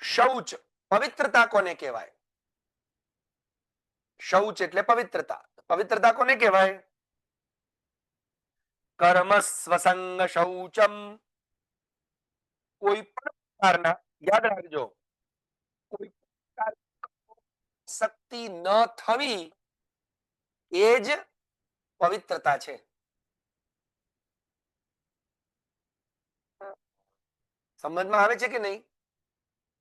શૌચ પવિત્રતા કોને કહેવાય? શૌચ એટલે પવિત્રતા. પવિત્રતા કોને કહેવાય? કર્મ સ્વસંગ શૌચમ. કોઈ પણ પ્રકારના, યાદ રાખજો, કોઈ પણ શક્તિ ન થવી એ જ પવિત્રતા છે. સમજમાં આવે છે કે નહીં?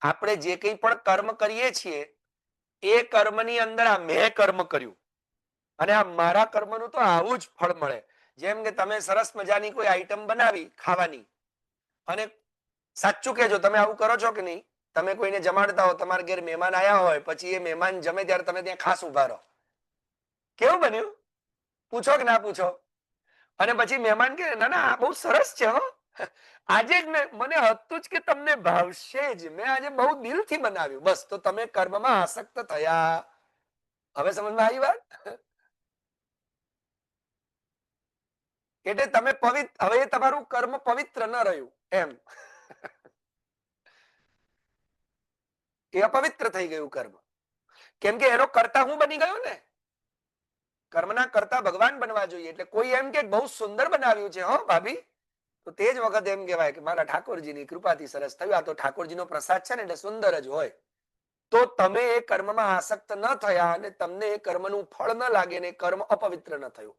આપણે જે કંઈ પણ કર્મ કરીએ છીએ એ કર્મની અંદર આ મેં કર્મ કર્યું અને આ મારા કર્મનું તો આવું જ ફળ મળે. જેમ કે તમે સરસ મજાની કોઈ આઈટમ બનાવી ખાવાની, અને સાચું કહેજો, તમે આવું કરો છો કે નહીં? તમે કોઈને જમાડતા હો, તમારા ઘેર મહેમાન આવ્યા હોય, પછી એ મહેમાન જમે ત્યારે તમે ત્યાં ખાસ ઉભા રહો. કેવું બન્યું? પૂછો કે ના પૂછો? અને પછી મહેમાન કે ના ના બહુ સરસ છે હો, આજે જ મને હતું જ કે તમને ભાવશે જ, મેં આજે બહુ દિલથી બનાવ્યું. બસ, તો તમે કર્મમાં આસક્ત થયા. હવે સમજમાં આવી વાત? એટલે તમે પવિત્ર, હવે તમારું કર્મ પવિત્ર ન રહ્યું એમ. એ અપવિત્ર થઈ ગયું કર્મ. કેમ કે એનો કર્તા હું બની ગયો ને. કર્મના કર્તા ભગવાન બનવા જોઈએ. એટલે કોઈ એમ કે બહુ સુંદર બનાવ્યું છે હો ભાભી, તો તે જ વખત એમ કહેવાય કે મારા ઠાકોરજીની કૃપાથી સરસ થયું. આ તો ઠાકોરજીનો પ્રસાદ છે ને એટલે સુંદર જ હોય. તો તમે એ કર્મમાં આસક્ત ન થયા અને તમને એ કર્મનું ફળ ન લાગે ને કર્મ અપવિત્ર ન થયું.